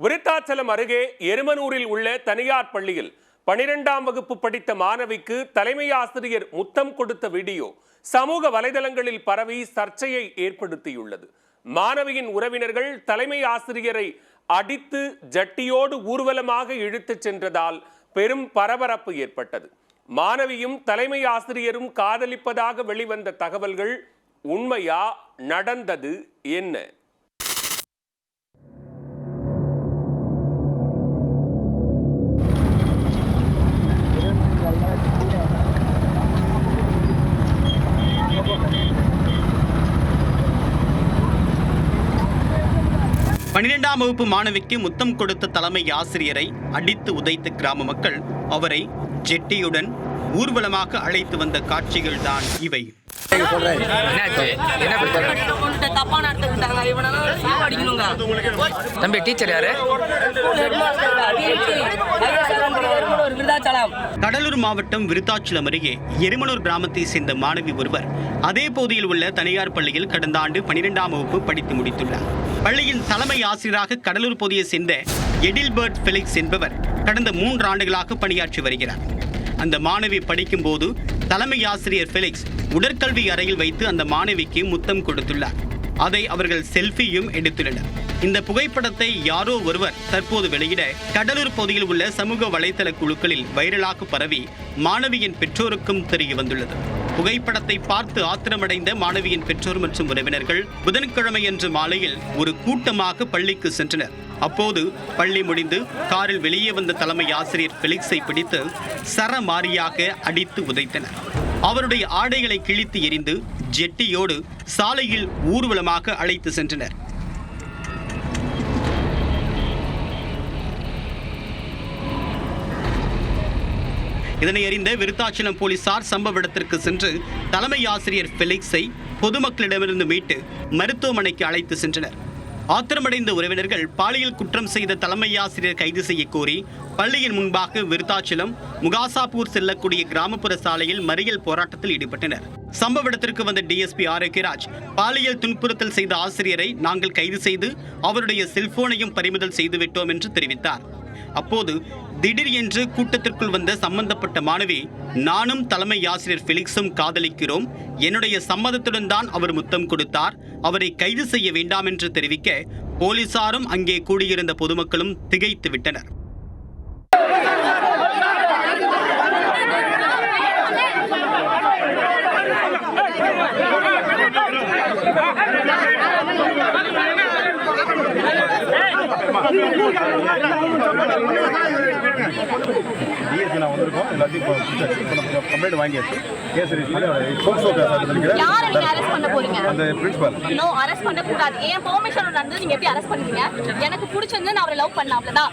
விருத்தாச்சலம் அருகே எருமனூரில் உள்ள தனியார் பள்ளியில் 12ஆம் வகுப்பு படித்த மாணவிக்கு தலைமை ஆசிரியர் முத்தம் கொடுத்த வீடியோ சமூக வலைதளங்களில் பரவி சர்ச்சையை ஏற்படுத்தியுள்ளது. மாணவியின் உறவினர்கள் தலைமை ஆசிரியரை அடித்து ஜட்டியோடு ஊர்வலமாக இழுத்துச் சென்றதால் பெரும் பரபரப்பு ஏற்பட்டது. மாணவியும் தலைமை ஆசிரியரும் காதலிப்பதாக வெளிவந்த தகவல்கள் உண்மையா? நடந்தது என்ன? பன்னிரெண்டாம் வகுப்பு மாணவிக்கு முத்தம் கொடுத்த தலைமை ஆசிரியரை அடித்து உதைத்த கிராம மக்கள் அவரை ஜெட்டியுடன் ஊர்வலமாக அழைத்து வந்த காட்சிகள் தான் இவை. தம்பி டீச்சர் யாரு? கடலூர் மாவட்டம் விருத்தாச்சலம் அருகே எருமனூர் கிராமத்தை சேர்ந்த மாணவி ஒருவர் அதே பகுதியில் உள்ள தனியார் பள்ளியில் கடந்த ஆண்டு 12ஆம் வகுப்பு படித்து முடித்துள்ளார். பள்ளியின் தலைமை ஆசிரியராக கடலூர் பகுதியை சேர்ந்த எடில்பர்ட் ஃபெலிக்ஸ் என்பவர் கடந்த 3 ஆண்டுகளாக பணியாற்றி வருகிறார். அந்த மாணவி படிக்கும் போது தலைமை ஆசிரியர் ஃபெலிக்ஸ் உடற்கல்வி அறையில் வைத்து அந்த மாணவிக்கு முத்தம் கொடுத்துள்ளார். அதை அவர்கள் செல்ஃபியும் எடுத்துள்ளனர். இந்த புகைப்படத்தை யாரோ ஒருவர் தற்போது வெளியிட கடலூர் பகுதியில் உள்ள சமூக வலைதள குழுக்களில் வைரலாக பரவி மாணவியின் பெற்றோருக்கும் தெரிய வந்துள்ளது. புகைப்படத்தை பார்த்து ஆத்திரமடைந்த மாணவியின் பெற்றோர் மற்றும் உறவினர்கள் புதன்கிழமையன்று மாலையில் ஒரு கூட்டமாக பள்ளிக்கு சென்றனர். அப்போது பள்ளி முடிந்து காரில் வெளியே வந்த தலைமை ஆசிரியர் ஃபெலிக்ஸை பிடித்து சரமாரியாக அடித்து உதைத்தனர். அவருடைய ஆடைகளை கிழித்து எறிந்து ஜெட்டியோடு சாலையில் ஊர்வலமாக அழைத்து சென்றனர். இதனை அறிந்த விருத்தாச்சலம் போலீசார் சம்பவ இடத்திற்கு சென்று தலைமை ஆசிரியர் ஃபெலிக்ஸை பொதுமக்களிடமிருந்து மீட்டு மருத்துவமனைக்கு அழைத்து சென்றனர். ஆத்திரமடைந்த உறவினர்கள் பாலியல் குற்றம் செய்த தலைமை ஆசிரியர் கைது செய்ய கோரி பள்ளியின் முன்பாக விருத்தாச்சலம் முகாசாப்பூர் செல்லக்கூடிய கிராமப்புற சாலையில் மறியல் போராட்டத்தில் ஈடுபட்டனர். சம்பவ இடத்திற்கு வந்த டிஎஸ்பி ஆரோக்கியராஜ் பாலியல் துன்புறுத்தல் செய்த ஆசிரியரை நாங்கள் கைது செய்து அவருடைய செல்போனையும் பறிமுதல் செய்துவிட்டோம் என்று தெரிவித்தார். அப்போது திடீர் என்று கூட்டத்திற்குள் வந்த சம்பந்தப்பட்ட மாணவி, நானும் தலைமை ஆசிரியர் ஃபெலிக்ஸும் காதலிக்கிறோம், என்னுடைய சம்மதத்துடன் தான் அவர் முத்தம் கொடுத்தார், அவரை கைது செய்ய வேண்டாம் என்று தெரிவிக்க போலீசாரும் அங்கே கூடியிருந்த பொதுமக்களும் திகைத்து விட்டனர். எனக்கு பிடிச்சிருந்து நான் அவரை லவ் பண்ண அவ்வளவுதான்.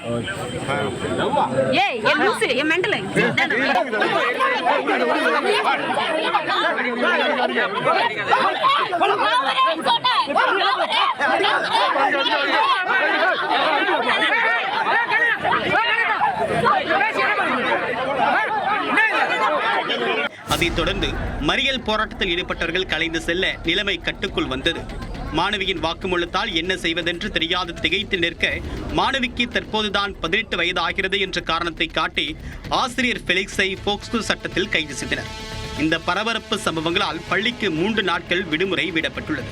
அதைத் தொடர்ந்து மறியல் போராட்டத்தில் ஈடுபட்டவர்கள் கலைந்து செல்ல நிலைமை கட்டுக்குள் வந்தது. மாணவியின் வாக்குமூலத்தால் என்ன செய்வதென்று தெரியாது திகைத்து நிற்க மாணவிக்கு தற்போதுதான் 18 வயது ஆகிறது என்ற காரணத்தை காட்டி ஆசிரியர் ஃபெலிக்ஸை போக்சோ சட்டத்தில் கைது செய்தனர். இந்த பரபரப்பு சம்பவங்களால் பள்ளிக்கு 3 நாட்கள் விடுமுறை விடப்பட்டுள்ளது.